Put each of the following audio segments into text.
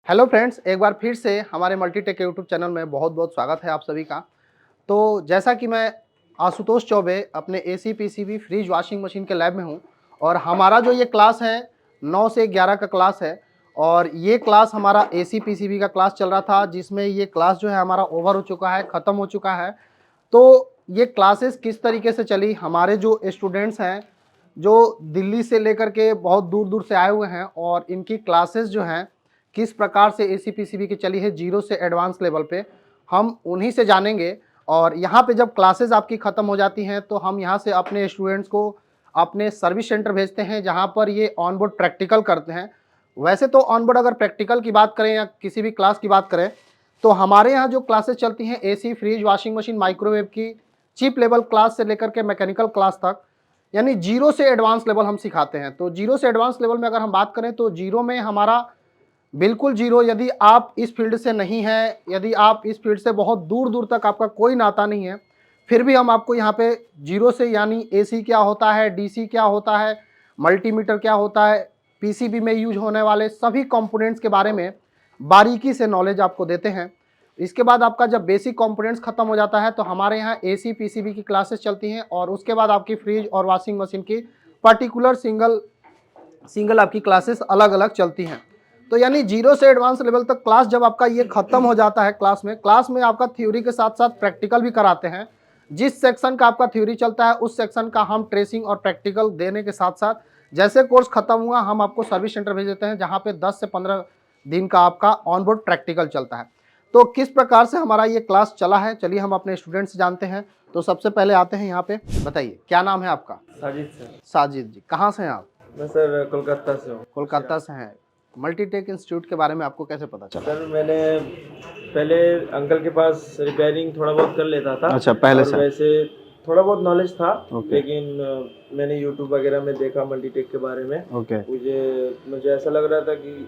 Hello friends, एक बार फिर से हमारे मल्टीटेक के यूट्यूब चैनल में बहुत बहुत स्वागत है आप सभी का। तो जैसा कि मैं आशुतोष चौबे अपने AC PCB fridge washing machine के लैब में हूं और हमारा जो ये क्लास है 9 से 11 का क्लास है और ये क्लास हमारा एसी पीसीबी का क्लास चल रहा था, जिसमें ये क्लास जो है हमारा ओवर हो चुका है, ख़त्म हो चुका है। तो ये क्लासेस किस तरीके से चली, हमारे जो स्टूडेंट्स हैं जो दिल्ली से लेकर के बहुत दूर दूर से आए हुए हैं और इनकी क्लासेस जो हैं किस प्रकार से एसी पीसीबी की चली है जीरो से एडवांस लेवल पे, हम उन्हीं से जानेंगे। और यहाँ पे जब क्लासेस आपकी ख़त्म हो जाती हैं तो हम यहाँ से अपने स्टूडेंट्स को अपने सर्विस सेंटर भेजते हैं, जहाँ पर ये ऑन बोर्ड प्रैक्टिकल करते हैं। वैसे तो ऑन बोर्ड अगर प्रैक्टिकल की बात करें या किसी भी क्लास की बात करें तो हमारे यहाँ जो क्लासेस चलती हैं AC fridge washing machine microwave की चीप लेवल क्लास से लेकर के मैकेनिकल क्लास तक, यानी जीरो से एडवांस लेवल हम सिखाते हैं। तो जीरो से एडवांस लेवल में अगर हम बात करें तो जीरो में हमारा बिल्कुल जीरो, यदि आप इस फील्ड से नहीं हैं, यदि आप इस फील्ड से बहुत दूर दूर तक आपका कोई नाता नहीं है, फिर भी हम आपको यहाँ पे जीरो से, यानी एसी क्या होता है, डीसी क्या होता है, मल्टीमीटर क्या होता है, पीसीबी में यूज होने वाले सभी कंपोनेंट्स के बारे में बारीकी से नॉलेज आपको देते हैं। इसके बाद आपका जब बेसिक कंपोनेंट्स खत्म हो जाता है तो हमारे यहाँ एसी पीसीबी की क्लासेस चलती हैं और उसके बाद आपकी फ्रिज और वॉशिंग मशीन की पर्टिकुलर सिंगल आपकी क्लासेस अलग अलग चलती हैं। तो यानी जीरो से एडवांस लेवल तक क्लास जब आपका ये खत्म हो जाता है, क्लास में आपका थ्योरी के साथ साथ प्रैक्टिकल भी कराते हैं। जिस सेक्शन का आपका थ्योरी चलता है उस सेक्शन का हम ट्रेसिंग और प्रैक्टिकल देने के साथ साथ जैसे कोर्स खत्म हुआ हम आपको सर्विस सेंटर भेज देते हैं, जहाँ पे 10 से 15 दिन का आपका ऑन बोर्ड प्रैक्टिकल चलता है। तो किस प्रकार से हमारा ये क्लास चला है, चलिए हम अपने स्टूडेंट से जानते हैं। तो सबसे पहले आते हैं यहाँ पे, बताइए क्या नाम है आपका? साजिद सर। साजिद जी, कहाँ से हैं आप? मैं सर कोलकाता से हूँ। कोलकाता से हैं। मल्टीटेक इंस्टीट्यूट के बारे में आपको कैसे पता चला? सर मैंने पहले अंकल के पास रिपेयरिंग थोड़ा बहुत कर लेता था। अच्छा, पहले और से वैसे थोड़ा बहुत नॉलेज था। ओके। लेकिन मैंने यूट्यूब वगैरह में देखा मल्टीटेक के बारे में। ओके। मुझे ऐसा लग रहा था कि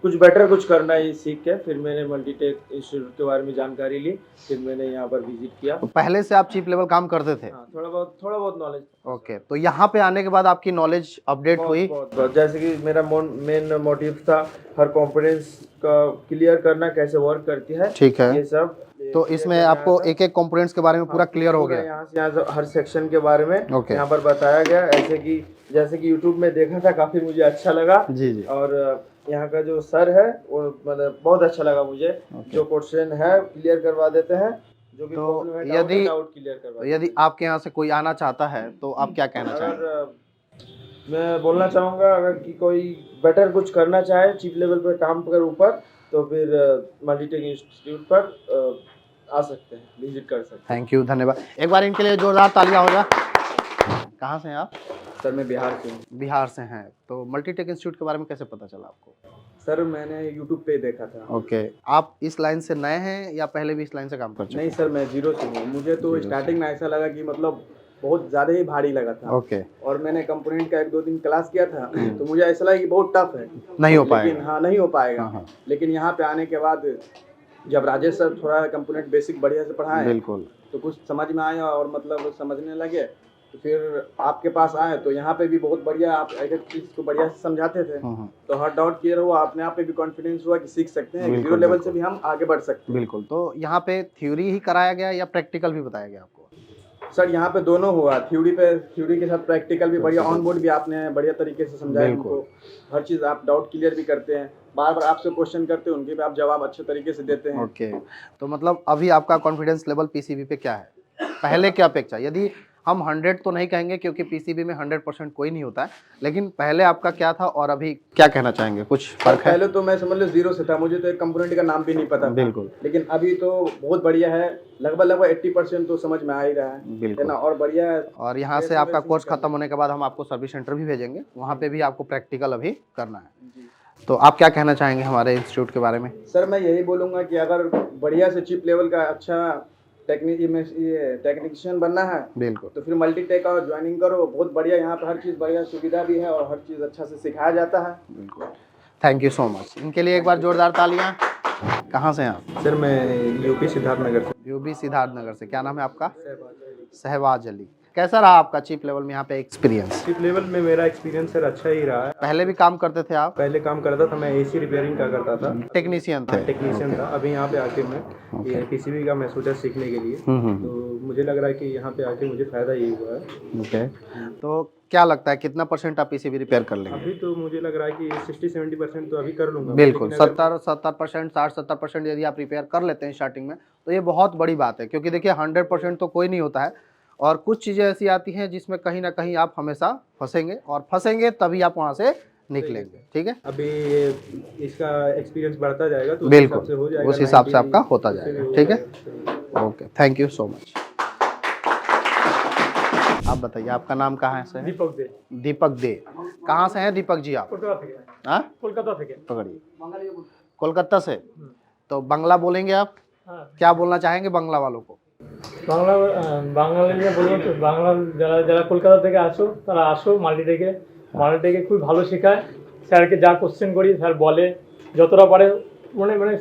कुछ बेटर कुछ करना है, सीख के फिर मैंने मल्टीटेक इंस्टीट्यूट के बारे में जानकारी ली, फिर मैंने यहाँ पर विजिट किया। तो पहले से आप चीप लेवल काम करते थे? हाँ, थोड़ा बहुत नॉलेज। ओके, तो यहाँ पे आने के बाद आपकी नॉलेज अपडेट हुई? बहुत। जैसे कि मेरा मेन मोटिव था हर कंपोनेंट्स का क्लियर करना, कैसे वर्क करती है। ठीक है, ये सब। तो इसमें आपको एक एक कंपोनेंट्स के बारे में पूरा क्लियर हो गया? यहाँ से हर सेक्शन के बारे में ओके। यहाँ पर बताया गया, ऐसे कि जैसे कि यूट्यूब में देखा था, काफी मुझे अच्छा लगा। जी जी। और यहाँ का जो सर है वो मतलब बहुत अच्छा लगा मुझे। जो क्वेश्चन है क्लियर करवा देते हैं, जो भी तो है यदि डाउट क्लियर करवा। यदि आपके यहाँ से कोई आना चाहता है तो आप क्या कहना चाहेंगे? अगर मैं बोलना चाहूँगा, अगर कि कोई बेटर कुछ करना चाहे चीप लेवल पर काम कर ऊपर, तो फिर मल्टीटेक इंस्टीट्यूट पर आ सकते हैं, विजिट कर सकते हैं। थैंक यू, धन्यवाद। एक बार इनके लिए जोरदार तालियां हो जाए। कहाँ से हैं आप? सर मैं बिहार से हूँ। बिहार से हैं। तो मल्टीटेक इंस्टीट्यूट के बारे में कैसे पता चला आपको? सर मैंने यूट्यूब पे देखा था। ओके, आप इस लाइन से नए हैं या पहले भी इस लाइन से काम कर चुके हैं? नहीं सर, मैं जीरो से हूँ। मुझे तो स्टार्टिंग में ऐसा लगा कि मतलब बहुत ज़्यादा ही भारी लगा था। ओके। और मैंने कंपोनेंट का 1-2 दिन क्लास किया था, तो मुझे ऐसा लगा कि बहुत टफ है, नहीं हो पाएगा। लेकिन हाँ, नहीं हो पाएगा। हाँ। लेकिन यहाँ पे आने के बाद जब राजेश सर थोड़ा कंपोनेंट बेसिक बढ़िया से पढ़ाए, बिल्कुल, तो कुछ समझ में आया और मतलब समझने लगे। तो फिर आपके पास आए तो यहाँ पे भी बहुत बढ़िया, आप एक एक चीज़ को बढ़िया से समझाते थे। तो हर डाउट क्लियर हुआ, अपने आप पे भी कॉन्फिडेंस हुआ कि सीख सकते हैं, जीरो लेवल से भी हम आगे बढ़ सकते हैं। बिल्कुल। तो यहाँ पे थ्योरी ही कराया गया या प्रैक्टिकल भी बताया गया आपको? सर यहाँ पे दोनों हुआ, थ्योरी के साथ प्रैक्टिकल भी बढ़िया, ऑन बोर्ड भी आपने बढ़िया तरीके से समझाया हमको। हर चीज़ आप डाउट क्लियर भी करते हैं, बार बार आपसे क्वेश्चन करते हैं, उनके भी आप जवाब अच्छे तरीके से देते हैं। ओके, तो मतलब अभी आपका कॉन्फिडेंस लेवल पीसीबी पे क्या है पहले की अपेक्षा? यदि हम 100 तो नहीं कहेंगे क्योंकि पीसीबी में 100% कोई नहीं होता है, लेकिन पहले आपका क्या था और अभी क्या कहना चाहेंगे? कुछ फर्क है? पहले तो मैं समझ लो जीरो से था, मुझे तो एक कंपोनेंट का नाम भी नहीं पता था। बिल्कुल। लेकिन अभी तो बहुत बढ़िया है, लगभग 80% तो समझ में आ ही रहा है। बिल्कुल ना, और बढ़िया है। और यहाँ से आपका कोर्स खत्म होने के बाद हम आपको सर्विस सेंटर भी भेजेंगे, वहाँ पे भी आपको प्रैक्टिकल अभी करना है। तो आप क्या कहना चाहेंगे हमारे इंस्टीट्यूट के बारे में? सर मैं यही बोलूँगा कि अगर बढ़िया से चिप लेवल का अच्छा टेक्नीशियन बनना है, बिल्कुल, तो फिर मल्टीटेक और ज्वाइनिंग करो। बहुत बढ़िया, यहाँ पर हर चीज़ बढ़िया सुविधा भी है और हर चीज़ अच्छा से सिखाया जाता है। बिल्कुल। Thank you so much. इनके लिए एक बार जोरदार तालियां। कहाँ से हैं आप? सर मैं यूपी सिद्धार्थनगर से। यूपी सिद्धार्थनगर से। क्या नाम है आपका? सहबाज अली। कैसा रहा आपका चिप लेवल में यहाँ पे एक्सपीरियंस? चिप लेवल में मेरा एक्सपीरियंस सर अच्छा ही रहा है। पहले भी काम करते थे आप? पहले काम करता था, मैं एसी रिपेयरिंग का करता था, टेक्नीशियन थे? टेक्नीशियन था। अभी यहाँ पे आके मैं ये पीसीबी का मैं सोचा सीखने के लिए, तो मुझे लग रहा है कि यहाँ पे आके मुझे फ़ायदा यही हुआ है। ओके, तो क्या लगता है कितना % आप पीसीबी रिपेयर कर लेंगे? अभी तो मुझे लग रहा है कि 60-70% तो अभी कर लूँगा। बिल्कुल, लेकिन अगर 70%, 60-70% यदि आप रिपेयर कर लेते हैं स्टार्टिंग में, तो ये बहुत बड़ी बात है, क्योंकि देखिए 100% तो कोई नहीं होता है, और कुछ चीज़ें ऐसी आती हैं जिसमें कहीं ना कहीं आप हमेशा फंसेंगे, और फंसेंगे तभी आप वहाँ से निकलेंगे। ठीक है, अभी इसका एक्सपीरियंस बढ़ता जाएगा तो बिल्कुल उस हिसाब से आपका होता जाएगा। ठीक है, okay, thank you so much. आप बताइए, आपका नाम कहाँ से है? दीपक दे। दीपक दे, कहाँ से हैं दीपक जी आप? हाँ, कोलकाता से। पकड़िए, कोलकाता से। तो बांग्ला बोलेंगे आप? क्या बोलना चाहेंगे बांग्ला वालों को? বাঙালি বলবো বাংলা যারা যারা কলকাতা থেকে আসো তারা আসো মাল্টিটেকে খুব ভালো শেখায়। স্যারকে যা কোশ্চেন করি স্যার বলে যতটা পারে, মানে মানে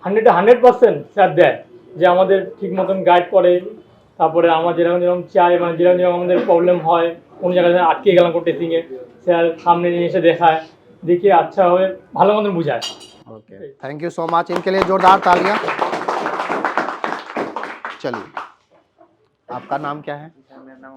100% স্যার দেয়, যে আমাদের ঠিক মতন গাইড করে। তারপরে আমার যেরকম যেরকম চাই, মানে যেরকম যেরকম আমাদের প্রবলেম হয়, কোনো জায়গায় আটকে গেলাম কোনো টেস্টিংয়ে, স্যার সামনে নিয়ে এসে দেখায়, দেখিয়ে আচ্ছা হবে ভালো মতন বুঝায়। Okay, thank you so much, इनके लिए जोरदार तालियां। चलिए, आपका नाम क्या है? मेरा नाम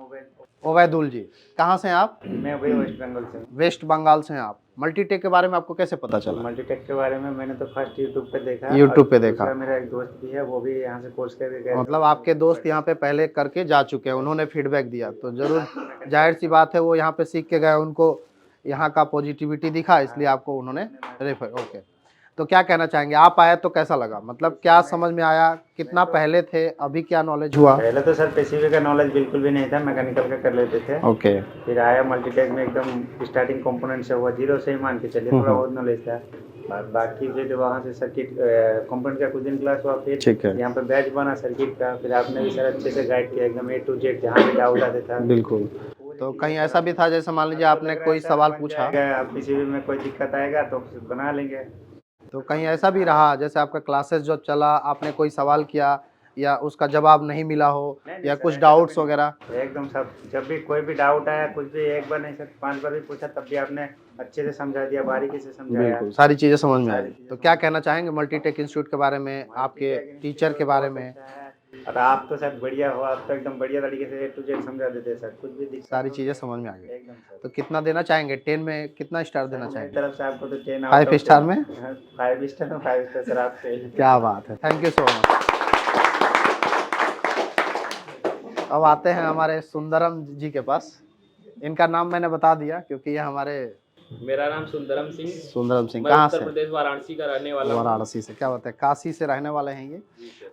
ओवैदुल जी, कहाँ से हैं आप? मैं वही वेस्ट बंगाल से हूँ। वेस्ट बंगाल से हैं आप। मल्टीटेक के बारे में आपको कैसे पता चला? मल्टीटेक के बारे में मैंने तो फर्स्ट यूट्यूब पे देखा। YouTube पे और देखा। दूसरा मेरा एक दोस्त भी है, वो भी यहाँ से कोर्स करके गए। मतलब आपके दोस्त यहाँ पे पहले करके जा चुके हैं, उन्होंने फीडबैक दिया, तो जरूर जाहिर सी बात है वो यहाँ पे सीख के गए, उनको यहाँ का पॉजिटिविटी दिखा, इसलिए आपको उन्होंने रेफर। ओके, तो क्या कहना चाहेंगे, आप आए तो कैसा लगा, मतलब क्या समझ में आया, कितना पहले थे, अभी क्या नॉलेज हुआ? पहले तो सर पीसीबी का नॉलेज बिल्कुल भी नहीं था, मैकेनिकल का कर लेते थे। ओके, फिर आया मल्टीटेक में, एकदम स्टार्टिंग कंपोनेंट से हुआ, जीरो से ही मान के चलिए, थोड़ा बहुत नॉलेज था। बाकी फिर वहाँ से सर्किट कंपोनेंट का कुछ दिन क्लास हुआ, फिर ठीक है, यहाँ पे बैच बना सर्किट का। फिर आपने भी सर अच्छे से गाइड किया, एकदम A to Z, जहाँ भी डाउट आते था। बिल्कुल। तो कहीं ऐसा भी था, जैसे मान लीजिए आपने कोई सवाल पूछा, पीसीबी में कोई दिक्कत आएगा तो बना लेंगे। तो कहीं ऐसा भी रहा जैसे आपका क्लासेस जो चला, आपने कोई सवाल किया या उसका जवाब नहीं मिला हो, या कुछ डाउट्स वगैरह? एकदम सब, जब भी कोई भी डाउट आया, कुछ भी, एक बार नहीं सर 5 बार भी पूछा, तब भी आपने अच्छे से समझा दिया, बारीकी से समझाया। बिल्कुल, सारी चीज़ें समझ में आई। तो क्या कहना चाहेंगे मल्टीटेक इंस्टीट्यूट के बारे में, आपके टीचर के बारे में? और आप तो सर बढ़िया हो, आप तो एकदम बढ़िया तरीके से A to Z समझा देते हैं सर, कुछ भी दिक्कत सारी चीज़ें समझ में आ गई। एकदम सर। तो कितना देना चाहेंगे, 10 में कितना स्टार देना मेरी चाहेंगे? तरफ से आपको तो 10 5 स्टार में? 5 स्टार में 5 स्टार सर, आप क्या बात है, थैंक यू सो मच। अब आते हैं हमारे सुंदरम जी के पास। इनका नाम मैंने बता दिया क्योंकि ये हमारे मेरा नाम सुंदरम सिंह, मैं कहाँ उत्तर से? प्रदेश वाराणसी का रहने वाला हूँ। वाराणसी से। क्या होता है, काशी से रहने वाले हैं ये?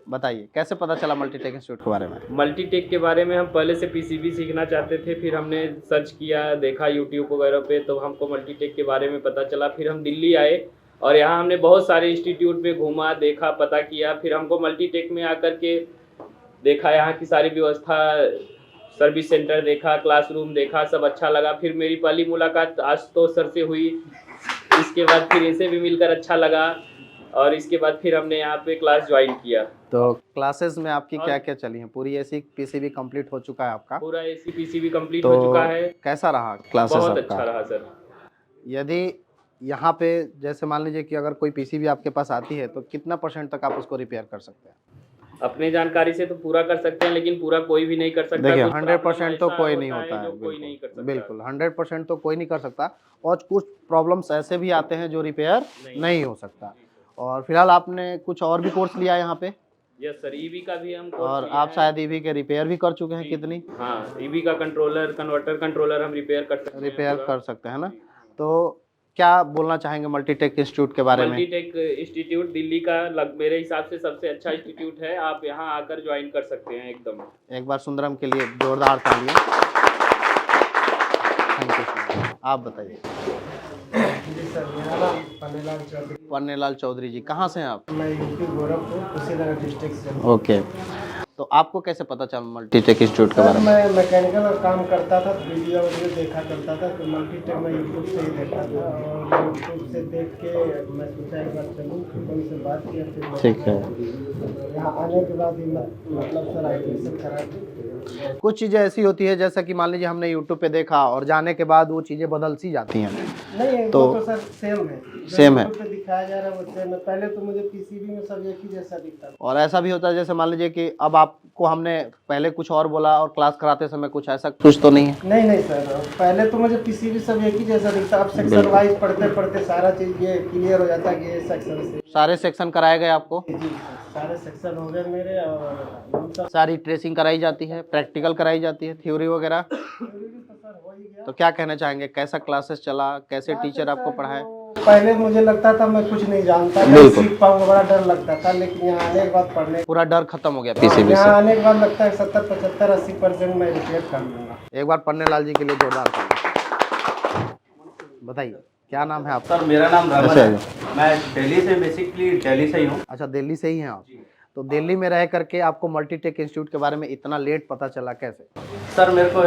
बताइए कैसे पता चला मल्टीटेक इंस्टीट्यूट के बारे में? मल्टीटेक के बारे में हम पहले से पीसीबी सीखना चाहते थे, फिर हमने सर्च किया, देखा यूट्यूब वगैरह पे, तो हमको मल्टीटेक के बारे में पता चला। फिर हम दिल्ली आए और यहाँ हमने बहुत सारे इंस्टीट्यूट में घूमा, देखा, पता किया। फिर हमको मल्टीटेक में आकर के देखा, यहाँ की सारी व्यवस्था, सर्विस सेंटर देखा, क्लासरूम देखा, सब अच्छा लगा। फिर मेरी पहली मुलाकात आशुतोष सर से हुई, इसके बाद फिर इनसे भी मिलकर अच्छा लगा, और इसके बाद फिर हमने यहाँ पे क्लास ज्वाइन किया। तो क्लासेस में आपकी क्या क्या चली हैं? पूरी एसी पीसीबी कंप्लीट हो चुका है आपका? पूरा एसी पीसीबी कंप्लीट तो हो चुका है। कैसा रहा क्लासेस बहुत आपका? अच्छा रहा सर। यदि यहाँ पे जैसे मान लीजिए कि अगर कोई पीसीबी आपके पास आती है तो कितना % तक आप उसको रिपेयर कर सकते हैं? अपने जानकारी से तो पूरा कर सकते हैं, लेकिन पूरा कोई भी नहीं कर सकता। देखिए कुछ 100% तो ऐसा कोई नहीं है होता है, जो कोई नहीं कर सकता। बिल्कुल 100% तो कोई नहीं कर सकता, और कुछ प्रॉब्लम्स ऐसे भी आते हैं जो रिपेयर नहीं हो सकता। और फिलहाल आपने कुछ और भी कोर्स लिया है यहाँ पे? यस सर, ईवी का भी हम और आप शायद ईवी के रिपेयर भी कर चुके हैं कितनी? हाँ, ईवी का कंट्रोलर, कन्वर्टर कंट्रोलर हम रिपेयर कर सकते हैं। रिपेयर कर सकते हैं ना? तो क्या बोलना चाहेंगे मल्टीटेक इंस्टीट्यूट के बारे में? मल्टीटेक इंस्टीट्यूट दिल्ली का मेरे हिसाब से सबसे अच्छा इंस्टीट्यूट है, आप यहाँ आकर ज्वाइन कर सकते हैं एकदम। एक बार सुंदरम के लिए जोरदार तालियां। Thank you. आप बताइए। जी सर, मेरा नाम पन्नेलाल चौधरी। पन्नेलाल चौधरी जी, कहाँ से हैं आप? मैं यूपी गोरखपुर कुशीनगर डिस्ट्रिक्ट से हूँ। ओके, तो आपको कैसे पता चला मल्टीटेक इंस्टीट्यूट के सर बारे में? मैं मैकेनिकल का काम करता था, वीडियो वीडियो देखा करता था, तो मल्टीटेक मैं यूट्यूब से ही देखता था और यूट्यूब से देख के मैं सोचा एक बार चलूँ, फिर उनसे बात किया, फिर ठीक है। यहाँ आने के बाद ही मतलब सर एडमिशन करा दी। कुछ चीज़ें ऐसी होती है जैसा कि मान लीजिए हमने यूट्यूब पे देखा और जाने के बाद वो चीज़ें बदल सी जाती हैं। नहीं तो- वो तो सर सेम है, जो सेम है। यूट्यूब पे दिखाया जा रहा है वो सेम है। पहले तो मुझे पीसीबी में सब एक ही जैसा दिखता था। और ऐसा भी होता है जैसे मान लीजिए कि अब आपको हमने पहले कुछ और बोला और क्लास कराते समय कुछ ऐसा कुछ तो नहीं है? नहीं सर, पहले तो मुझे पीसीबी सब एक ही जैसा दिखता, अब सेक्शन वाइज पढ़ते पढ़ते सारा चीज़ ये क्लियर हो जाता है कि ये सेक्शन से सारे सेक्शन कराए गए आपको? जी सारे सेक्शन हो गए मेरे और उनका सारी ट्रेसिंग कराई जाती है, प्रैक्टिकल कराई जाती है, थ्योरी वगैरह? तो सर हो ही गया। तो क्या कहना चाहेंगे, कैसा क्लासेस चला, कैसे टीचर आपको पढ़ाए? पहले मुझे लगता था मैं कुछ नहीं जानता, मैं बिल्कुल। सीख पाऊंगा, बड़ा डर लगता था, लेकिन यहाँ आने के बाद पढ़ने पूरा डर खत्म हो गया पीसीबी यहाँ से? आने के बाद लगता है 70, 75, 80% मैं रिपेयर कर लूँगा। एक बार पन्ने लाल जी के लिए जोरदार ताली। बताइए क्या नाम है आपका? सर मेरा नाम रमन अच्छा है। मैं दिल्ली से बेसिकली दिल्ली से ही हूँ। अच्छा, दिल्ली से ही हैं आप? तो दिल्ली में रह करके आपको मल्टीटेक इंस्टीट्यूट के बारे में इतना लेट पता चला, कैसे? सर मेरे को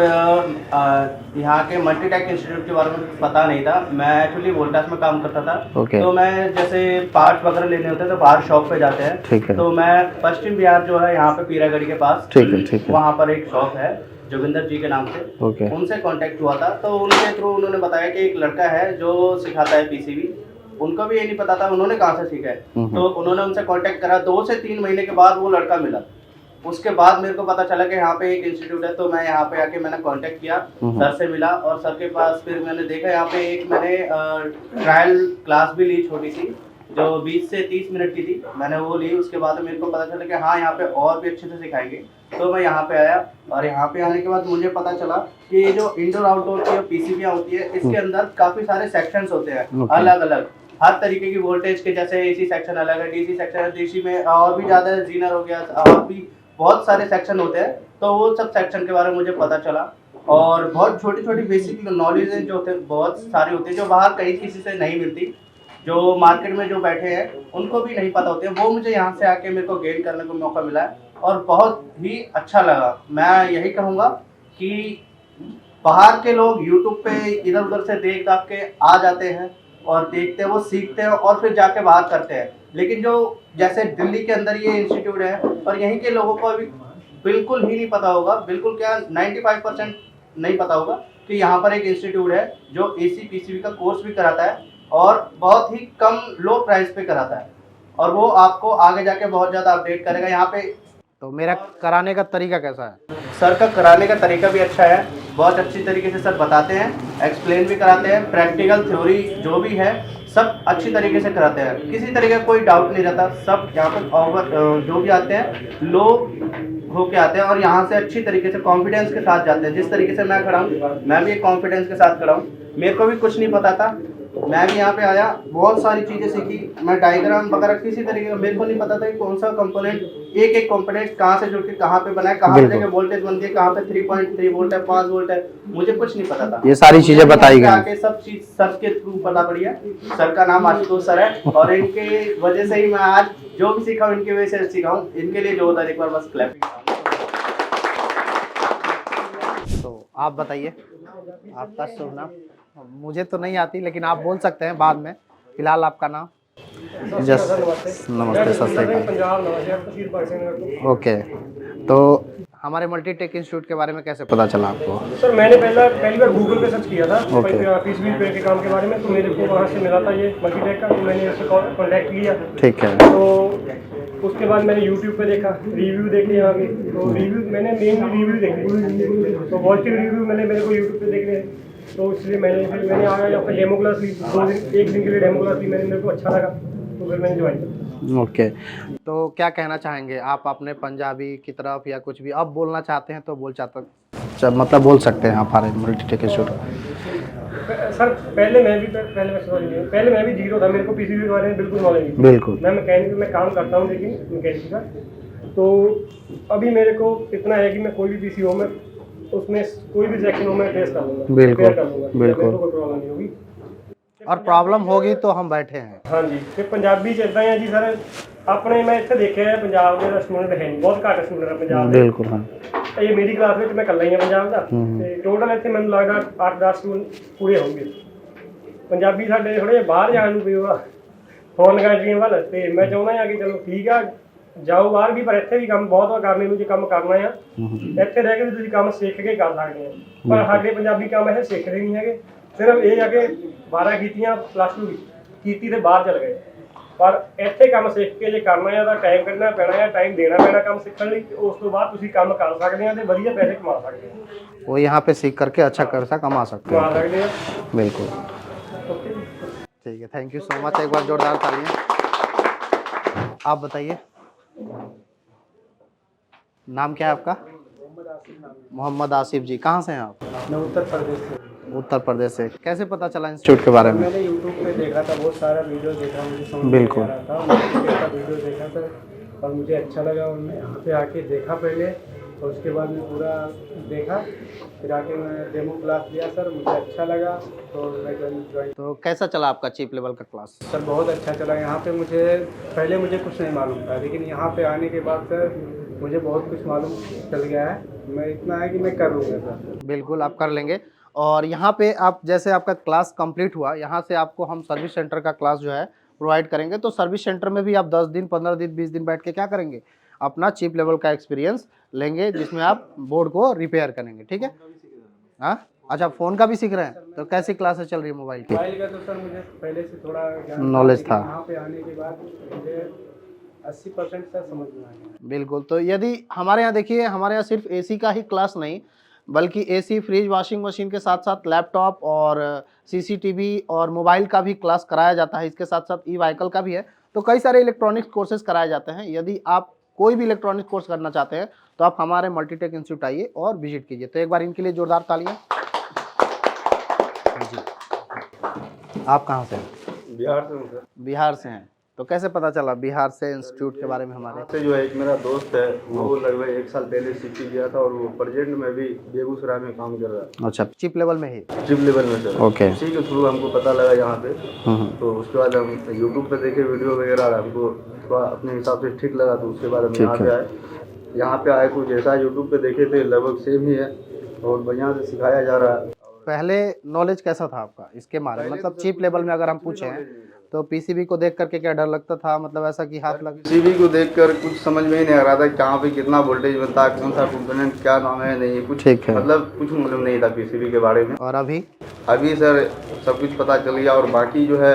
यहाँ के मल्टीटेक इंस्टीट्यूट के बारे में पता नहीं था। मैं एक्चुअली वोल्टास में काम करता था। ओके। तो मैं जैसे पार्ट्स वगैरह लेने होते हैं तो बाहर शॉप पे जाते हैं। ठीक है। तो मैं पश्चिम बिहार जो है यहाँ पे पीरागढ़ी के पास, ठीक है। वहाँ पर एक शॉप है जोगिंदर जी के नाम से। ओके। उनसे कांटेक्ट हुआ था, तो उनके थ्रू उन्होंने बताया कि एक लड़का है जो सिखाता है पीसीबी। उनको भी ये नहीं पता था उन्होंने कहाँ से सीखा है। तो उन्होंने उनसे कांटेक्ट करा। 2 से 3 महीने के बाद वो लड़का मिला। उसके बाद मेरे को पता चला कि यहाँ पे एक इंस्टीट्यूट है। तो मैं यहाँ पे आके मैंने कांटेक्ट किया, सर से मिला और सर के पास फिर मैंने देखा यहाँ पे एक मैंने ट्रायल क्लास भी ली, छोटी सी, जो 20 से 30 मिनट की थी। मैंने वो ली। उसके बाद मेरे को पता चला कि हाँ यहाँ पे और भी अच्छे से सिखाएंगे। तो मैं यहाँ पे आया और यहाँ पे आने के बाद मुझे पता चला कि ये जो इंडोर आउटडोर की पीसीबीयाँ होती है, इसके अंदर काफ़ी सारे सेक्शंस होते हैं, अलग अलग हर तरीके की वोल्टेज के। जैसे एसी सेक्शन अलग है, डीसी सेक्शन है, डीसी में और भी ज़्यादा जीनर हो गया, और भी बहुत सारे सेक्शन होते हैं। तो वो सब सेक्शन के बारे में मुझे पता चला और बहुत छोटी छोटी बेसिक नॉलेज जो होते हैं बहुत सारी होती है, जो बाहर कहीं किसी से नहीं मिलती, जो मार्केट में जो बैठे हैं उनको भी नहीं पता होते हैं। वो मुझे यहाँ से आके मेरे को गेन करने को मौका मिला है और बहुत ही अच्छा लगा। मैं यही कहूँगा कि बाहर के लोग यूट्यूब पे इधर उधर से देख दाख के आ जाते हैं और देखते हैं, वो सीखते हैं और फिर जाके बाहर करते हैं। लेकिन जो जैसे दिल्ली के अंदर ये इंस्टीट्यूट है और यहीं के लोगों को अभी बिल्कुल ही नहीं पता होगा, बिल्कुल क्या 95% नहीं पता होगा कि यहाँ पर एक इंस्टीट्यूट है जो एसी पीसीबी का कोर्स भी कराता है और बहुत ही कम लो प्राइस पे कराता है, और वो आपको आगे जाके बहुत ज़्यादा अपडेट करेगा। यहाँ पे तो मेरा कराने का तरीका कैसा है? सर का कराने का तरीका भी अच्छा है, बहुत अच्छी तरीके से सर बताते हैं, एक्सप्लेन भी कराते हैं, प्रैक्टिकल थ्योरी जो भी है सब अच्छी तरीके से कराते हैं, किसी तरीके का कोई डाउट नहीं रहता। सब यहाँ पर जो भी आते हैं लो होके आते हैं और यहाँ से अच्छी तरीके से कॉन्फिडेंस के साथ जाते हैं। जिस तरीके से मैं खड़ा हूँ, मैं भी एक कॉन्फिडेंस के साथ खड़ा हूँ। मेरे को भी कुछ नहीं पता था, मैं भी यहाँ पे आया, बहुत सारी चीज़ें सीखी। मैं डायग्राम वगैरह किसी तरीके का मेरे को नहीं पता था कि कौन सा कंपोनेंट, एक एक कंपोनेंट कहाँ से जुड़ के कहाँ पे बना है, कहाँ पे जाके वोल्टेज बनती है, कहाँ पे 3.3 वोल्ट है, 5 वोल्ट है, मुझे कुछ नहीं पता था। ये सारी चीजें बताई गई। आके सब चीज सर के थ्रू पता पड़ी है। सर का नाम आशुतोष सर है और इनके वजह से ही मैं आज जो भी सीखा हूँ इनकी वजह से सीखा हूँ। इनके लिए जो होता है एक बार बस क्लैपिंग। तो आप बताइए आपका शुभ नाम? मुझे तो नहीं आती लेकिन आप बोल सकते हैं बाद में। फिलहाल आपका नाम? नमस्ते सर। पंजाब नवाज़। ओके, तो हमारे मल्टीटेक इंस्टीट्यूट के बारे में कैसे पता चला आपको? सर मैंने पहली बार गूगल पे सर्च किया था ओके। पीसीबी रिपेयर के काम के बारे में, तो मेरे को वहाँ से मिला था ये मल्टीटेक का, तो मैंने इससे कॉन्टैक्ट किया। ठीक है। तो उसके बाद मैंने यूट्यूब पे देखा, रिव्यू देखे यहाँ के, तो रिव्यू मैंने मेन रिव्यू देखे, तो पॉजिटिव रिव्यू मेरे को यूट्यूब पे देख रहे हैं। तो इसलिए मैंने आया यहाँ पे डेमो क्लास ली, 2 दिन 1 दिन के लिए डेमो क्लास ली, मेरे को अच्छा लगा, तो फिर मैंने ज्वाइन किया। ओके, तो क्या कहना चाहेंगे आप अपने पंजाबी की तरफ, या कुछ भी अब बोलना चाहते हैं तो मतलब बोल सकते हैं आप हमारे मल्टीटेक इंस्टीट्यूट? सर पहले मैं भी जीरो था, मेरे को पीसीबी के बारे में बिल्कुल नॉलेज नहीं थी। बिल्कुल। मैं मैकेनिक में काम करता हूँ, लेकिन मैकेनिक का, तो अभी मेरे को इतना है कि मैं कोई भी पीसी हो, मैं उसमें कोई भी सेक्शन हो मैं टेस्ट कर लूँगा, बिल्कुल, repair कर लूँगा, बिल्कुल। मेरे को कोई प्रॉब्लम नहीं होगी। और प्रॉब्लम होगी तो हम बैठे हैं। हाँ जी, ਤੇ ਪੰਜਾਬੀ ਚ ਇਦਾਂ ਹੀ ਆ ਜੀ ਸਰ, ਆਪਣੇ ਮੈਂ ਇੱਥੇ ਦੇਖਿਆ ਪੰਜਾਬ ਦੇ ਸਟੂਡੈਂਟ ਹੈ ਨਹੀਂ, ਬਹੁਤ ਘੱਟ ਸਟੂਡੈਂਟ ਪੰਜਾਬ ਦੇ। बिल्कुल हाँ। ਇਹ ਮੇਰੀ ਕਲਾਸ ਵਿੱਚ ਮੈਂ ਇਕੱਲਾ ਹੀ ਆ ਪੰਜਾਬ ਦਾ, ਤੇ ਟੋਟਲ ਇੱਥੇ ਮੈਨੂੰ ਲੱਗਦਾ 8-10 ਸਟੂਡੈਂਟ ਪੂਰੇ ਹੋਣਗੇ। ਪੰਜਾਬੀ ਸਾਡੇ ਥੋੜੇ ਬਾਹਰ ਜਾਣ ਨੂੰ ਪਈਓ ਆ ਫੋਰਨ ਕੰਟਰੀਆਂ ਵੱਲ, ਤੇ ਮੈਂ ਚਾਹੁੰਦਾ ਹਾਂ ਕਿ ਚਲੋ ਠੀਕ ਆ ਜਾਓ ਬਾਹਰ ਵੀ, ਪਰ ਇੱਥੇ ਵੀ ਕੰਮ ਬਹੁਤ ਆ ਕਰਨੇ ਨੂੰ, ਜੇ ਕੰਮ ਕਰਨਾ ਆ ਇੱਥੇ ਰਹਿ ਕੇ ਵੀ ਤੁਸੀਂ ਕੰਮ ਸਿੱਖ ਕੇ ਕਰ ਸਕਦੇ ਆ। ਪਰ ਸਾਡੇ ਪੰਜਾਬੀ ਕੰਮ ਇਹ ਸਿੱਖਦੇ ਨਹੀਂ ਹੈਗੇ, ਸਿਰਫ ਇਹ ਆ ਕਿ 12 ਕੀਤੀਆਂ +2 ਕੀਤੀ ਤੇ ਬਾਹਰ ਚਲ ਗਏ। ਪਰ ਇੱਥੇ ਕੰਮ ਸਿੱਖ ਕੇ ਜੇ ਕਰਨਾ ਆ ਤਾਂ ਟਾਈਮ ਕੱਢਣਾ ਪੈਣਾ ਆ, ਟਾਈਮ ਦੇਣਾ ਪੈਣਾ ਕੰਮ ਸਿੱਖਣ ਲਈ, ਤੇ ਉਸ ਤੋਂ ਬਾਅਦ ਤੁਸੀਂ ਕੰਮ ਕਰ ਸਕਦੇ ਆ ਤੇ ਵਧੀਆ ਪੈਸੇ ਕਮਾ ਸਕਦੇ ਆ। वो यहाँ पे सीख करके अच्छा पैसा कमा सकते ਕਮਾ हैं। ਸਕਦੇ ਆ। बिल्कुल ਓਕੇ ਜੀ। ठीक है, थैंक यू सो मच। एक बार जोरदार तालियां। आप बताइए, नाम क्या है आपका? मोहम्मद आसिफ जी। कहाँ से हैं आप? मैं उत्तर प्रदेश से। उत्तर प्रदेश से। कैसे पता चला इंस्टीट्यूट के बारे में? मैंने यूट्यूब पे देखा था, बहुत सारा वीडियो देखा, मुझे समझ बिल्कुल। नहीं आ रहा था, मैंने का वीडियो देखा था और मुझे अच्छा लगा, और मैं यहाँ पे आके देखा पहले, तो उसके बाद में पूरा देखा, फिर आके मैं डेमो क्लास लिया सर, मुझे अच्छा लगा तो मैं ज्वाइन। तो कैसा चला आपका चीप लेवल का क्लास? सर बहुत अच्छा चला। यहाँ पे मुझे पहले मुझे कुछ नहीं मालूम था, लेकिन यहाँ पे आने के बाद सर मुझे बहुत कुछ मालूम चल गया है। मैं इतना है कि मैं कर लूँगा सर। बिल्कुल आप कर लेंगे। और यहाँ पे आप जैसे आपका क्लास कंप्लीट हुआ, यहाँ से आपको हम सर्विस सेंटर का क्लास जो है प्रोवाइड करेंगे। तो सर्विस सेंटर में भी आप 10 दिन 15 दिन 20 दिन बैठ के क्या करेंगे, अपना चीप लेवल का एक्सपीरियंस लेंगे, जिसमें आप बोर्ड को रिपेयर करेंगे। ठीक है हाँ, अच्छा फ़ोन का भी सीख रहे हैं, तो कैसी क्लासेस चल रही है मोबाइल की? मोबाइल का तो सर मुझे पहले से थोड़ा ज्ञान नॉलेज लेकिन था। यहाँ पे आने के बाद मुझे 80% सर समझ में आ गया। बिल्कुल। तो यदि हमारे यहाँ देखिए, हमारे यहाँ सिर्फ एसी का ही क्लास नहीं, बल्कि एसी, फ्रिज, वॉशिंग मशीन के साथ साथ लैपटॉप और सीसीटीवी और मोबाइल का भी क्लास कराया जाता है। इसके साथ साथ ई व्हीकल का भी है। तो कई सारे इलेक्ट्रॉनिक्स कोर्सेज कराए जाते हैं। यदि आप कोई भी इलेक्ट्रॉनिक कोर्स करना चाहते हैं तो आप हमारे मल्टीटेक इंस्टीट्यूट आइए और विजिट कीजिए। तो एक बार इनके लिए जोरदार तालियां। जी, आप कहाँ से हैं? बिहार से हूँ सर। बिहार से हैं। तो कैसे पता चला बिहार से इंस्टीट्यूट के बारे में हमारे? से जो है एक मेरा दोस्त है, वो लगभग 1 साल पहले सीख गया था और वो प्रेजेंट में भी बेगूसराय में काम कर रहा है, अच्छा, चिप लेवल में ही? चिप लेवल में सर। ओके। उसी के थ्रू हमको पता लगा यहाँ पे, तो उसके बाद हम यूट्यूब पे देखे वीडियो वगैरह, हमको थोड़ा अपने हिसाब से ठीक लगा, तो उसके बाद हम यहाँ पे आए। यहाँ पे आए तो जैसा यूट्यूब पे देखे थे लगभग सेम ही है और बढ़िया से सिखाया जा रहा है। पहले नॉलेज कैसा था आपका इसके बारे में? मतलब चिप लेवल में अगर हम पूछें तो पीसीबी को देख करके क्या डर लगता था, मतलब ऐसा कि हाथ लग? पीसीबी को देखकर कुछ समझ में ही नहीं आ रहा था कहाँ पे कितना वोल्टेज बनता है, कौन सा कंपोनेंट क्या नाम है, नहीं कुछ ठीक है। मतलब कुछ मालूम नहीं था पीसीबी के बारे में। और अभी सर सब कुछ पता चल गया, और बाकी जो है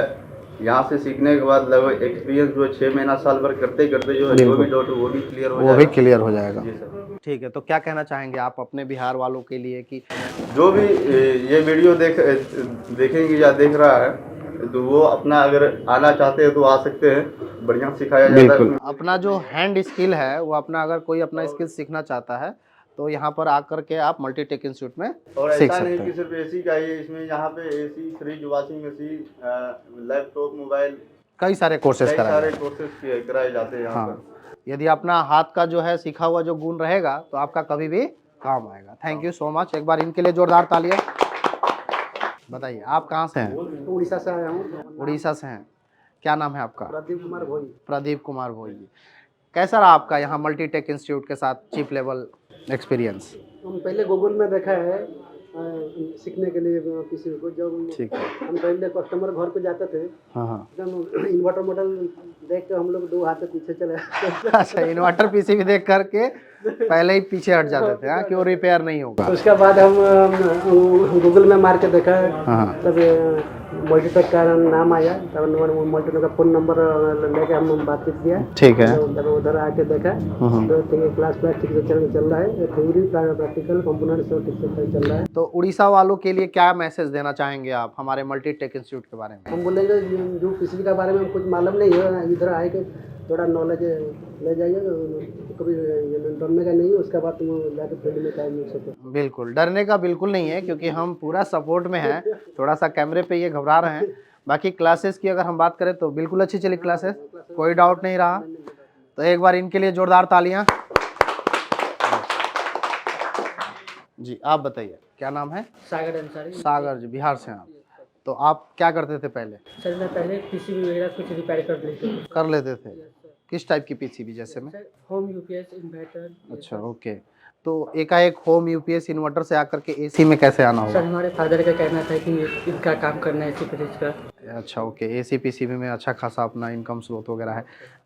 यहाँ से सीखने के बाद लगभग एक्सपीरियंस जो है 6 महीना साल भर करते करते जो है जो भी डाउट वो भी क्लियर हो वो जाएगा। भी क्लियर हो जाएगा। जी सर। ठीक है, तो क्या कहना चाहेंगे आप अपने बिहार वालों के लिए कि जो भी ये वीडियो देखेंगे या देख रहा है, तो वो अपना अगर आना चाहते हैं तो आ सकते हैं, बढ़िया सिखाया जाता है। बिल्कुल अपना जो हैंड स्किल है वो अपना, अगर कोई अपना स्किल सीखना चाहता है तो यहाँ पर आकर के आप मल्टीटेक इंस्टीट्यूट में और सीख ऐसा सकते नहीं कि हैं। सिर्फ एसी का ही, इसमें यहाँ पे AC, fridge, washing machine, laptop, mobile, कई सारे कोर्सेज कई कराए सारे जाते कोर्सेज कराए जाते हैं हैं। यहाँ हाँ, पर। यदि अपना हाथ का जो है सीखा हुआ जो गुण रहेगा तो आपका कभी भी काम आएगा। Thank you so much. एक बार इनके लिए जोरदार तालियां। बताइए आप कहाँ से हैं? उड़ीसा से आया हूँ। उड़ीसा से हैं। क्या नाम है आपका? प्रदीप कुमार भोई। प्रदीप कुमार भोई जी। कैसा रहा आपका यहाँ मल्टीटेक इंस्टीट्यूट के साथ चिप लेवल एक्सपीरियंस? हम पहले गूगल में देखा है सीखने के लिए किसी को, जब ठीक है। हम पहले कस्टमर घर पे जाते थे, हाँ हाँ। एकदम इन्वर्टर मॉडल देख के हम लोग 2 हाथ से पीछे चले अच्छा, इन्वर्टर पीसीबी देख करके पहले ही पीछे हट जाते थे, हाँ, कि वो रिपेयर नहीं होगा। उसके बाद हम गूगल में मार के देखा, हाँ। तब मल्टीटेक का नाम आया, तब मल्टीटेक का फ़ोन नंबर लेके हम बातचीत किया। ठीक है। तब उधर आके देखा तो क्लास ठीक से चल रहा है, थ्योरी प्रैक्टिकल कंपोनेंट सब ठीक से चल रहा है। तो उड़ीसा वालों के लिए क्या मैसेज देना चाहेंगे आप हमारे मल्टीटेक इंस्टीट्यूट के बारे में? हम बोलेंगे जो पीसीबी के बारे में कुछ मालूम नहीं है, इधर आए के थोड़ा नॉलेज ले जाइए, कभी डरने का नहीं है, उसके बाद तुम जाकर फील्ड में काम मिल सके। बिल्कुल डरने का बिल्कुल नहीं है, क्योंकि हम पूरा सपोर्ट में हैं। थोड़ा सा कैमरे पे ये घबरा रहे हैं। बाकी क्लासेस की अगर हम बात करें तो बिल्कुल अच्छी चली क्लासेस, कोई डाउट नहीं रहा। तो एक बार इनके लिए जोरदार तालियां। जी आप बताइए क्या नाम है? सागर अंसारी। सागर जी, बिहार से हैं आप। तो आप क्या करते थे पहले? सर मैं पहले पीसीबी वगैरह कुछ रिपेयर कर लेते थे? किस टाइप की पीसीबी जैसे में? Home UPS inverter. अच्छा, ओके। तो एकाएक होम यूपीएस इन्वर्टर से आकर के एसी में कैसे आना सर हुआ? हमारे फादर का कहना था कि इनका काम करना है इसी फ्रिज का। अच्छा, ओके। एसी पीसीबी में अच्छा खासा अपना इनकम स्रोत वगैरह है,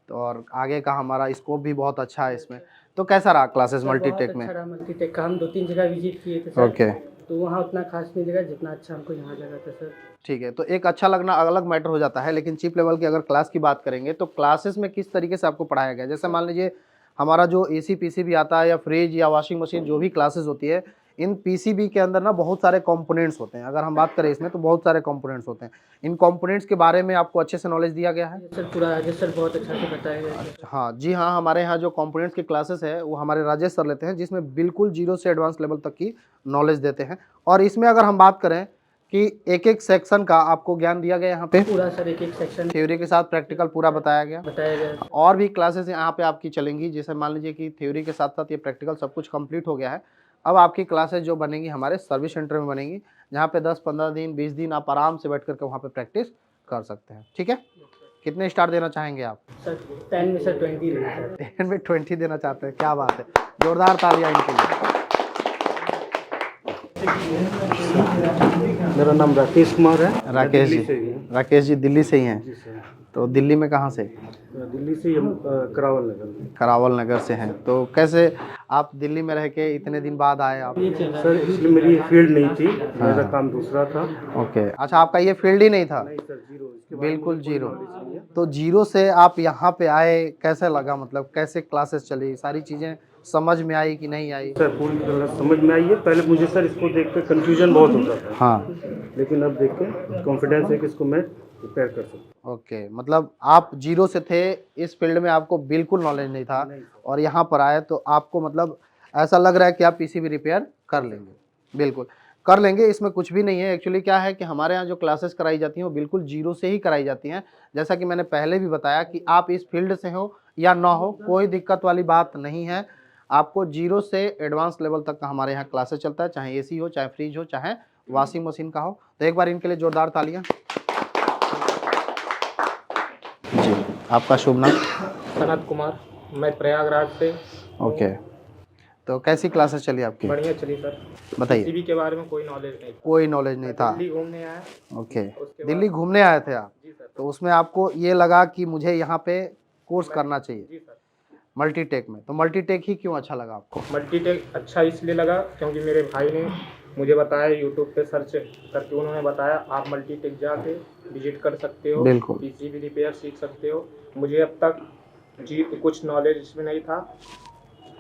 तो और आगे का हमारा स्कोप भी बहुत अच्छा है इसमें। तो कैसा रहा क्लासेस मल्टीटेक में? अच्छा रहा मल्टीटेक का। हम 2-3 जगह विजिट किए थे सर। ओके, तो वहाँ उतना खास नहीं लगा जितना अच्छा हमको यहाँ लगा था सर। ठीक है। तो एक अच्छा लगना अलग मैटर हो जाता है, लेकिन चीप लेवल की अगर क्लास की बात करेंगे तो क्लासेस में किस तरीके से आपको पढ़ाया गया? जैसे मान लीजिए हमारा जो एसी पीसीबी आता है या फ्रिज या वॉशिंग मशीन जो भी क्लासेस होती है, इन पीसीबी के अंदर ना बहुत सारे कंपोनेंट्स होते हैं। अगर हम बात करें इसमें तो बहुत सारे कंपोनेंट्स होते हैं। इन कंपोनेंट्स के बारे में आपको अच्छे से नॉलेज दिया गया है? सर पूरा राजेश सर बहुत अच्छा से बताया गया है। हाँ जी हाँ, हमारे यहाँ जो कंपोनेंट्स की क्लासेस है वो हमारे राजेश सर लेते हैं, जिसमें बिल्कुल जीरो से एडवांस लेवल तक की नॉलेज देते हैं। और इसमें अगर हम बात करें कि एक एक सेक्शन का आपको ज्ञान दिया गया यहाँ पे, पूरा सर एक एक सेक्शन थ्योरी के साथ प्रैक्टिकल पूरा बताया गया। बताया गया है। और भी क्लासेस यहाँ पे आपकी चलेंगी, जैसे मान लीजिए कि थ्योरी के साथ साथ ये प्रैक्टिकल सब कुछ कंप्लीट हो गया है। अब आपकी क्लासेस जो बनेंगी हमारे सर्विस सेंटर में बनेंगी, जहाँ पे 10-15 दिन 20 दिन आप आराम से बैठ करके वहाँ पे प्रैक्टिस कर सकते हैं। ठीक है, कितने स्टार देना चाहेंगे आप? सर 10 में सर 20 देना चाहते हैं। 10 में 20 देना चाहते हैं, क्या बात है, जोरदार तालियां इनके लिए। मेरा नाम राकेश कुमार है। राकेश जी, राकेश जी दिल्ली से ही हैं? जी सर। तो दिल्ली में कहाँ से? दिल्ली से हम करावल नगर। करावल नगर से हैं। तो कैसे आप दिल्ली में रह के इतने दिन बाद आए आप? सर इसलिए मेरी फील्ड नहीं थी, मेरा काम दूसरा था। ओके, अच्छा, आपका ये फील्ड ही नहीं था? नहीं सर, जीरो। बिल्कुल जीरो। तो जीरो से आप यहाँ पे आए, कैसे लगा? मतलब कैसे क्लासेस चली, सारी चीज़ें समझ में आई कि नहीं आई? सर पूरी तरह समझ में आई है। पहले मुझे सर इसको देख कर कन्फ्यूजन बहुत होता था, हाँ, लेकिन अब देख के कॉन्फिडेंस है कि इसको मैं रिपेयर कर सकता ओके। मतलब आप जीरो से थे, इस फील्ड में आपको बिल्कुल नॉलेज नहीं था, और यहाँ पर आए तो आपको मतलब ऐसा लग रहा है कि आप पीसीबी रिपेयर कर लेंगे। बिल्कुल कर लेंगे, इसमें कुछ भी नहीं है। एक्चुअली क्या है कि हमारे यहाँ जो क्लासेस कराई जाती हैं वो बिल्कुल जीरो से ही कराई जाती हैं। जैसा कि मैंने पहले भी बताया कि आप इस फील्ड से हो या ना हो, कोई दिक्कत वाली बात नहीं है। आपको जीरो से एडवांस लेवल तक का हमारे यहाँ क्लासेस चलता है, चाहे एसी हो, चाहे फ्रिज हो, चाहे वॉशिंग मशीन का हो। तो एक बार इनके लिए जोरदार तालियां। जी, आपका शुभ नाम? सनत कुमार, मैं प्रयागराज से। ओके, तो कैसी क्लासेस चली आपकी? बढ़िया चली सर। बताइए। पीसीबी के बारे में कोई नॉलेज नहीं था। कोई नॉलेज नहीं था? दिल्ली घूमने आया। ओके, उसके दिल्ली घूमने आए थे आप? जी सर। तो उसमें आपको ये लगा कि मुझे यहाँ पे कोर्स करना चाहिए जी सर। मल्टीटेक में। तो मल्टीटेक ही क्यों अच्छा लगा आपको? मल्टीटेक अच्छा इसलिए लगा क्योंकि मेरे भाई ने मुझे बताया, यूट्यूब पे सर्च करके उन्होंने बताया आप मल्टीटेक जाके विजिट कर सकते हो, बिल्कुल। पीसीबी रिपेयर सीख सकते हो। मुझे अब तक जी कुछ नॉलेज इसमें नहीं था।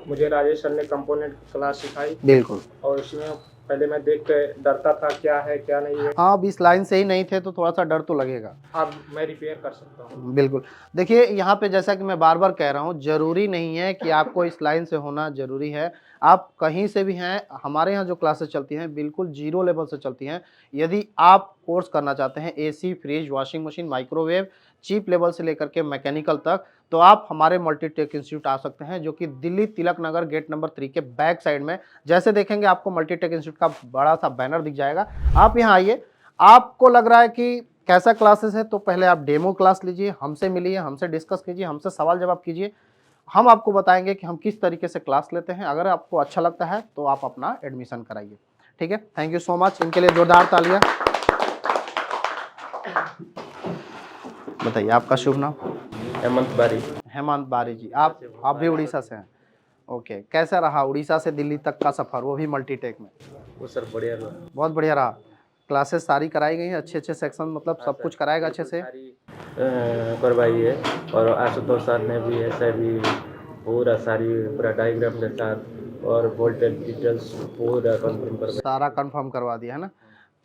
मुझे राजेश सर ने कंपोनेंट क्लास सिखाई, बिल्कुल। और इसमें पहले मैं देख के डरता था क्या है क्या नहीं है। हाँ, अब इस लाइन से ही नहीं थे तो थोड़ा सा डर तो लगेगा। अब मैं रिपेयर कर सकता हूँ। बिल्कुल। देखिए यहाँ पे जैसा कि मैं बार बार कह रहा हूँ, ज़रूरी नहीं है कि आपको इस लाइन से होना ज़रूरी है। आप कहीं से भी हैं, हमारे यहाँ जो क्लासेस चलती हैं बिल्कुल जीरो लेवल से चलती हैं। यदि आप कोर्स करना चाहते हैं AC, fridge, washing machine, microwave, cheap level से लेकर के मैकेनिकल तक, तो आप हमारे मल्टीटेक इंस्टीट्यूट आ सकते हैं, जो कि दिल्ली तिलक नगर गेट नंबर 3 के बैक साइड में, जैसे देखेंगे आपको मल्टीटेक इंस्टीट्यूट का बड़ा सा बैनर दिख जाएगा। आप यहाँ आइए। आपको लग रहा है कि कैसा क्लासेस है, तो पहले आप डेमो क्लास लीजिए, हमसे मिलिए, हमसे डिस्कस कीजिए, हमसे सवाल जवाब कीजिए। हम आपको बताएंगे कि हम किस तरीके से क्लास लेते हैं। अगर आपको अच्छा लगता है तो आप अपना एडमिशन कराइए। ठीक है, थैंक यू सो मच। इनके लिए जोरदार तालियां। बताइए, आपका शुभ नाम? हेमंत बारी। हेमंत बारी जी, आप भी उड़ीसा से हैं? ओके, कैसा रहा उड़ीसा से दिल्ली तक का सफ़र, वो भी मल्टीटेक में? वो सर बढ़िया रहा। बहुत बढ़िया रहा। क्लासेस सारी कराई गई हैं, अच्छे सेक्शन, मतलब सब कुछ कराएगा अच्छे से? करवाई है, और आशुतोष सर ने भी ऐसा भी पूरा डायग्राम के साथ और वोल्टेज डिटेल्स पूरा कंफर्म करवा। सारा कंफर्म करवा दिया है ना?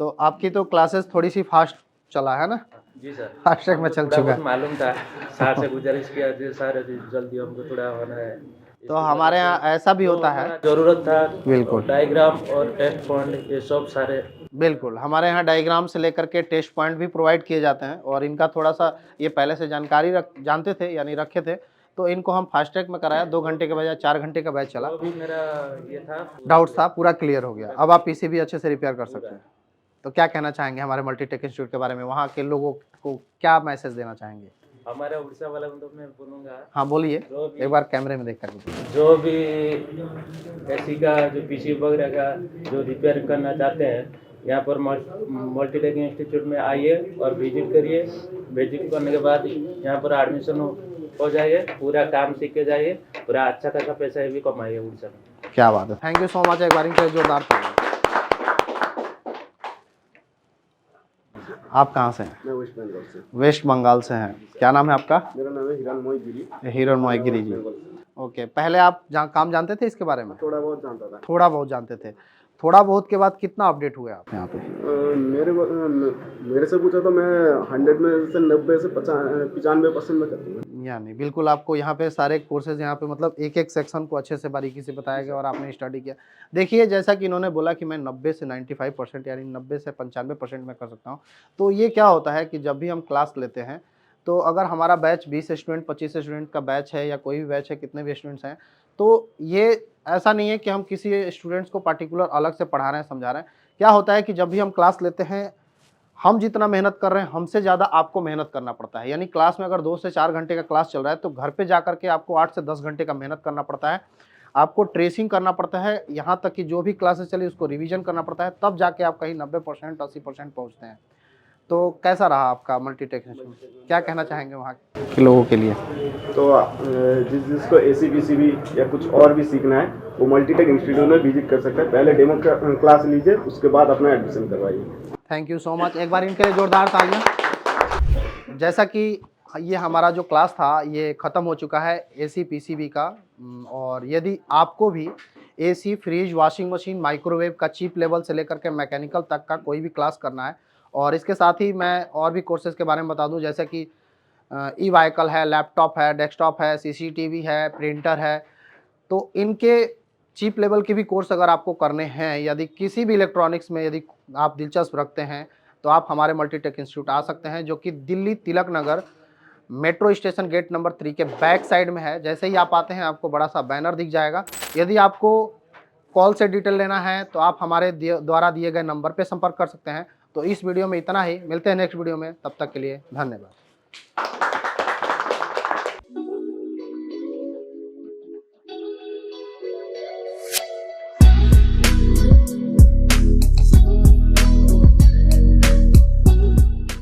तो आपकी तो क्लासेस थोड़ी सी फास्ट चला है ना? जी सर, फास्ट ट्रैक में चल थोड़ा चुका बहुत है। मालूम था। सर से गुजारिश किया कि सर जल्दी हमको थोड़ा होना है। तो हमारे यहाँ ऐसा भी होता है। जरूरत था बिल्कुल। डायग्राम और टेस्ट पॉइंट ये सब सारे। बिल्कुल, हमारे यहाँ डायग्राम से लेकर के टेस्ट पॉइंट भी प्रोवाइड किए जाते हैं, और इनका थोड़ा सा ये पहले से जानकारी जानते थे, यानी रखे थे, तो इनको हम फास्ट ट्रैक में कराया। 2 घंटे के बजाय 4 घंटे का बैच चला। तो भी मेरा ये था, डाउट था, पूरा क्लियर हो गया। अब आप पीसीबी अच्छे से रिपेयर कर सकते हैं। तो क्या कहना चाहेंगे हमारे मल्टीटेक इंस्टीट्यूट के बारे में, वहाँ के लोगों को क्या मैसेज देना चाहेंगे? हमारे उड़ीसा वाला तो मैं बोलूँगा, हाँ बोलिए, जो भी एक बार कैमरे में देख कर बोलिए। जो भी एसी का जो पीसी वगैरह का जो रिपेयर करना चाहते हैं, यहाँ पर मल्टीटेक इंस्टीट्यूट में आइए और विजिट करिए। विजिट करने के बाद यहाँ पर एडमिशन हो जाइए, पूरा काम सीख के जाइए, पूरा अच्छा खासा पैसा भी कमाइए उड़ीसा में। क्या बात है, थैंक यू सो मच। एक बार इनके जोरदार ताली। आप कहाँ से हैं? मैं वेस्ट बंगाल से। वेस्ट बंगाल से हैं। क्या नाम है आपका? मेरा नाम है हिरण्मय गिरी। हिरण्मय गिरी जी। ओके, पहले आप काम जानते थे इसके बारे में? थोड़ा बहुत जानता था। थोड़ा बहुत जानते थे। थोड़ा बहुत के बाद कितना अपडेट हुए आप यहाँ पे? मेरे से पूछा तो मैं 100 में से 90 से 95% में करता हूँ। यानी बिल्कुल आपको यहाँ पे सारे कोर्सेज यहाँ पे मतलब एक एक सेक्शन को अच्छे से बारीकी से बताया गया और आपने स्टडी किया। देखिए जैसा कि इन्होंने बोला कि मैं 90 से 95% यानी 90 से 95% में कर सकता हूँ। तो ये क्या होता है कि जब भी हम क्लास लेते हैं तो अगर हमारा बैच 20 स्टूडेंट 25 स्टूडेंट का बैच है या कोई भी बैच है, कितने भी स्टूडेंट्स हैं, तो ये ऐसा नहीं है कि हम किसी स्टूडेंट्स को पार्टिकुलर अलग से पढ़ा रहे हैं, समझा रहे हैं। क्या होता है कि जब भी हम क्लास लेते हैं, हम जितना मेहनत कर रहे हैं हमसे ज़्यादा आपको मेहनत करना पड़ता है। यानी क्लास में अगर 2 से 4 घंटे का क्लास चल रहा है तो घर पे जा करके आपको 8 से 10 घंटे का मेहनत करना पड़ता है। आपको ट्रेसिंग करना पड़ता है, यहाँ तक कि जो भी क्लासेस चली उसको रिवीजन करना पड़ता है, तब जाके आप कहीं 90% 80% पहुँचते हैं। तो कैसा रहा आपका मल्टीटेक इंस्टीट्यूट? क्या कहना चाहेंगे वहाँ के लोगों के लिए? तो जिसको एसी पीसीबी या कुछ और भी सीखना है वो मल्टीटेक इंस्टीट्यूट में विजिट कर सकता है। पहले डेमो क्लास लीजिए, उसके बाद अपना एडमिशन करवाइए। Thank you so much. एक बार इनके लिए जोरदार तालियां। जैसा कि ये हमारा जो क्लास था ये ख़त्म हो चुका है एसी पीसीबी का, और यदि आपको भी AC, fridge, washing machine, microwave का चीप लेवल से लेकर के मैकेनिकल तक का कोई भी क्लास करना है, और इसके साथ ही मैं और भी कोर्सेज़ के बारे में बता दूं, जैसे कि ई व्हीकल है, लैपटॉप है, डेस्कटॉप है, सीसीटीवी है, प्रिंटर है, तो इनके चीप लेवल के भी कोर्स अगर आपको करने हैं, यदि किसी भी इलेक्ट्रॉनिक्स में यदि आप दिलचस्प रखते हैं तो आप हमारे मल्टीटेक इंस्टीट्यूट आ सकते हैं, जो कि Delhi Tilak Nagar metro station gate number 3 के बैक साइड में है। जैसे ही आप आते हैं आपको बड़ा सा बैनर दिख जाएगा। यदि आपको कॉल से डिटेल लेना है तो आप हमारे द्वारा दिए गए नंबर पर संपर्क कर सकते हैं। तो इस वीडियो में इतना ही, मिलते हैं नेक्स्ट वीडियो में, तब तक के लिए धन्यवाद।